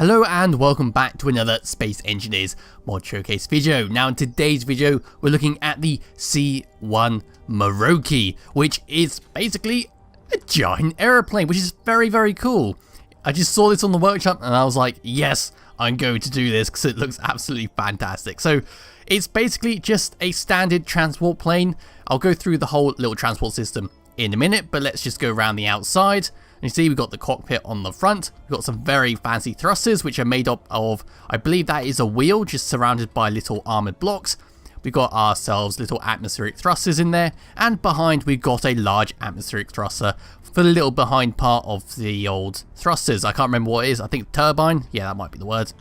Hello and welcome back to another Space Engineers mod showcase video. Now in today's video we're looking at the C1 Morokei, which is basically a giant aeroplane, which is very cool. I just saw this on the workshop and I was like, yes, I'm going to do this because it looks absolutely fantastic. So it's basically just a standard transport plane. I'll go through the whole little transport system in a minute, but let's just go around the outside. You see we've got the cockpit on the front, we've got some very fancy thrusters which are made up of, I believe that is a wheel just surrounded by little armoured blocks. We've got ourselves little atmospheric thrusters in there, and behind we've got a large atmospheric thruster for the little behind part of the old thrusters. I can't remember what it is, I think turbine, yeah that might be the word.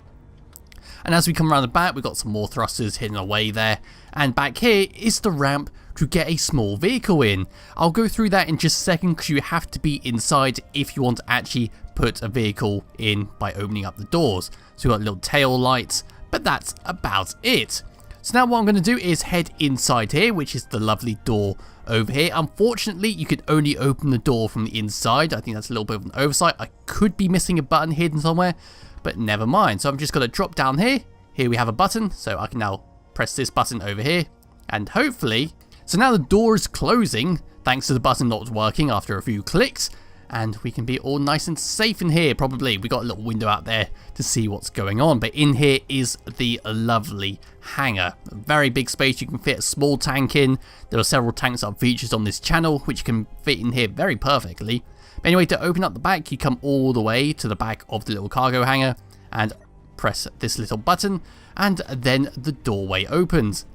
And as we come around the back we've got some more thrusters hidden away there, and back here is the ramp to get a small vehicle in. I'll go through that in just a second because you have to be inside if you want to actually put a vehicle in by opening up the doors. So we've got little tail lights, but that's about it. So now what I'm going to do is head inside here, which is the lovely door over here. Unfortunately, you can only open the door from the inside. I think that's a little bit of an oversight. I could be missing a button hidden somewhere, but never mind. So I'm just going to drop down here. Here we have a button, so I can now press this button over here, and hopefully... So now the door is closing, thanks to the button not working after a few clicks, and we can be all nice and safe in here, probably. We got a little window out there to see what's going on, but in here is the lovely hangar. A very big space, you can fit a small tank in. There are several tanks that are featured on this channel, which can fit in here very perfectly. But anyway, to open up the back, you come all the way to the back of the little cargo hangar, and press this little button, and then the doorway opens.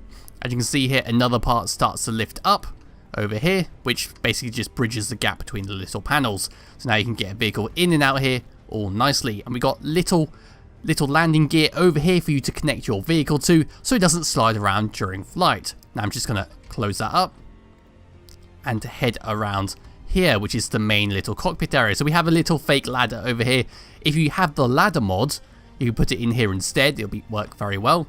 As you can see here, another part starts to lift up over here, which basically just bridges the gap between the little panels. So now you can get a vehicle in and out here all nicely. And we got little landing gear over here for you to connect your vehicle to, so it doesn't slide around during flight. Now I'm just going to close that up and head around here, which is the main little cockpit area. So we have a little fake ladder over here. If you have the ladder mod, you can put it in here instead. It'll work very well.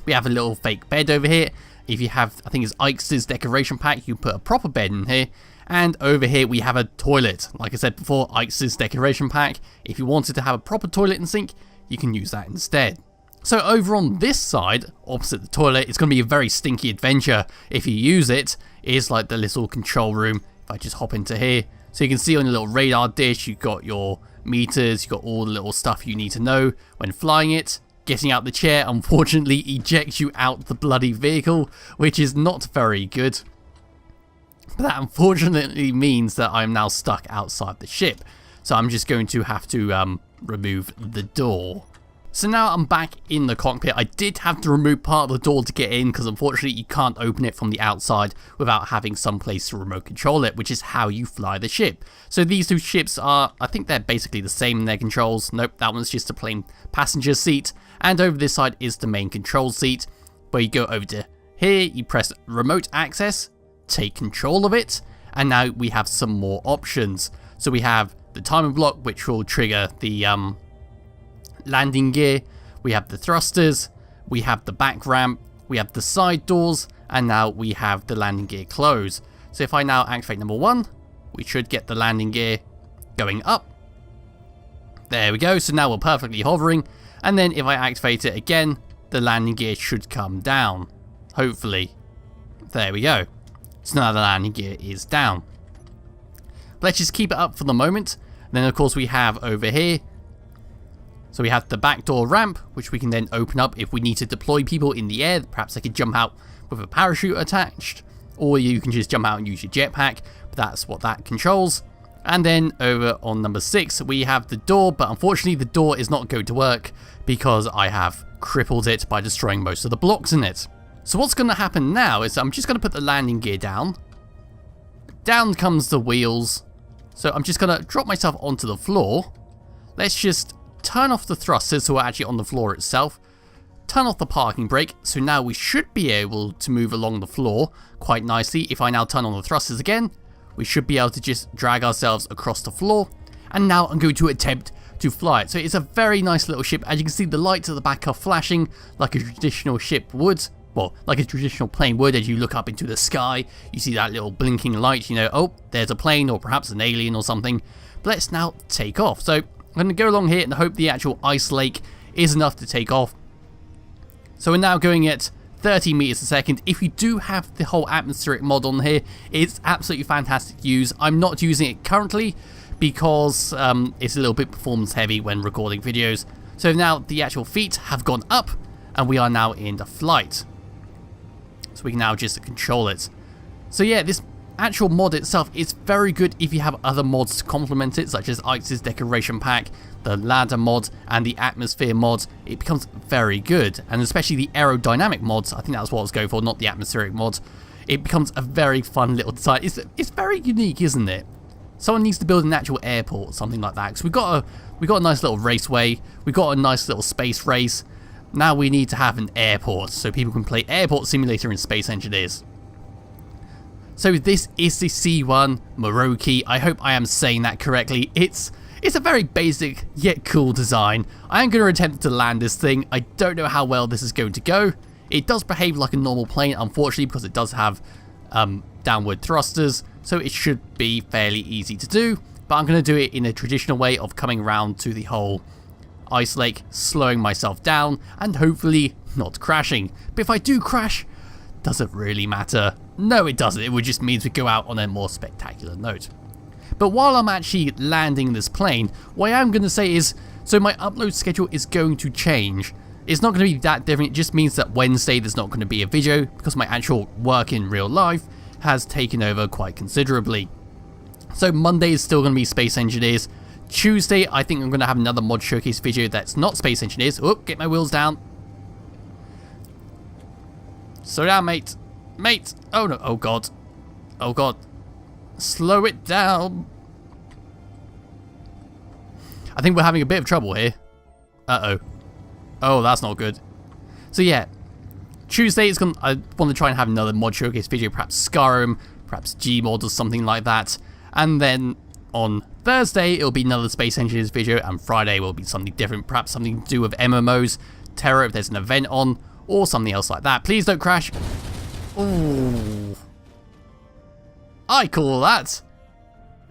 We have a little fake bed over here. If you have, I think it's eiksters decoration pack, you put a proper bed in here. And over here we have a toilet. Like I said before, eiksters decoration pack. If you wanted to have a proper toilet and sink, you can use that instead. So over on this side, opposite the toilet, it's going to be a very stinky adventure if you use it. It's like the little control room. If I just hop into here, so you can see on the little radar dish, you've got your meters, you've got all the little stuff you need to know when flying it. Getting out the chair unfortunately ejects you out the bloody vehicle, which is not very good. But that unfortunately means that I'm now stuck outside the ship. So I'm just going to have to remove the door. So now I'm back in the cockpit. I did have to remove part of the door to get in because unfortunately you can't open it from the outside without having some place to remote control it, which is how you fly the ship. So these two ships are, I think they're basically the same in their controls. Nope, that one's just a plain passenger seat. And over this side is the main control seat, where you go over to here, you press remote access, take control of it, and now we have some more options. So we have the timer block, which will trigger the landing gear, we have the thrusters, we have the back ramp, we have the side doors, and now we have the landing gear close. So if I now activate number 1, we should get the landing gear going up. There we go, so now we're perfectly hovering, and then if I activate it again, the landing gear should come down, hopefully. There we go. So now the landing gear is down. Let's just keep it up for the moment. And then of course we have over here, so we have the backdoor ramp, which we can then open up if we need to deploy people in the air. Perhaps they could jump out with a parachute attached, or you can just jump out and use your jetpack, but that's what that controls. And then over on number 6, we have the door, but unfortunately the door is not going to work because I have crippled it by destroying most of the blocks in it. So what's going to happen now is I'm just going to put the landing gear down. Down comes the wheels. So I'm just going to drop myself onto the floor. Let's just turn off the thrusters so we're actually on the floor itself. Turn off the parking brake, so now we should be able to move along the floor quite nicely. If I now turn on the thrusters again, we should be able to just drag ourselves across the floor. And now I'm going to attempt to fly it. So it's a very nice little ship. As you can see, the lights at the back are flashing like a traditional ship would. Well, like a traditional plane would. As you look up into the sky, you see that little blinking light, you know, oh, there's a plane or perhaps an alien or something. But let's now take off. So I'm going to go along here and hope the actual ice lake is enough to take off. So we're now going at 30 meters a second. If you do have the whole atmospheric mod on here, it's absolutely fantastic to use. I'm not using it currently because it's a little bit performance heavy when recording videos. So now the actual feet have gone up and we are now in the flight. So we can now just control it. So yeah, this actual mod itself is very good if you have other mods to complement it, such as eiksters decoration pack, the ladder mod, and the atmosphere mod. It becomes very good, and especially the aerodynamic mods. I think that's what I was going for, not the atmospheric mod. It becomes a very fun little design. It's very unique, isn't it? Someone needs to build an actual airport or something like that, because we got a nice little raceway, we got a nice little space race. Now we need to have an airport so people can play Airport Simulator in Space Engineers. So this is the C1 Morokei. I hope I am saying that correctly. It's a very basic yet cool design. I am going to attempt to land this thing. I don't know how well this is going to go. It does behave like a normal plane, unfortunately, because it does have downward thrusters, so it should be fairly easy to do. But I'm going to do it in a traditional way of coming around to the whole ice lake, slowing myself down, and hopefully not crashing. But if I do crash, does it really matter? No, it doesn't. It would just means we go out on a more spectacular note. But while I'm actually landing this plane, what I am going to say is, so my upload schedule is going to change. It's not going to be that different. It just means that Wednesday there's not going to be a video because my actual work in real life has taken over quite considerably. So Monday is still going to be Space Engineers. Tuesday, I think I'm going to have another mod showcase video that's not Space Engineers. Oh, get my wheels down. Slow down, mate. Mate! Oh no, oh god. Oh god. Slow it down. I think we're having a bit of trouble here. Uh-oh. Oh, that's not good. So yeah, Tuesday I want to try and have another mod showcase video, perhaps Skyrim, perhaps Gmod or something like that. And then on Thursday, it'll be another Space Engineers video, and Friday will be something different, perhaps something to do with MMOs, Terror if there's an event on, or something else like that. Please don't crash. Ooh. I call that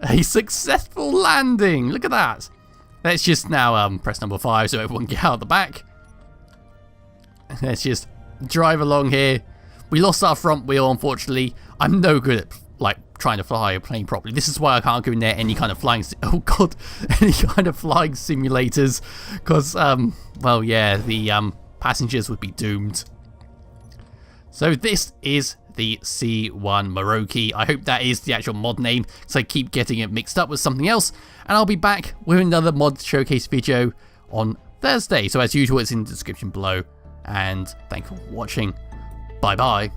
a successful landing. Look at that. Let's just now press number 5 so everyone can get out of the back. Let's just drive along here. We lost our front wheel, unfortunately. I'm no good at trying to fly a plane properly. This is why I can't go near any kind of flying any kind of flying simulators, because well, yeah, the passengers would be doomed. So this is the C1 Morokei. I hope that is the actual mod name, because I keep getting it mixed up with something else. And I'll be back with another mod showcase video on Thursday. So as usual, it's in the description below. And thank you for watching. Bye bye.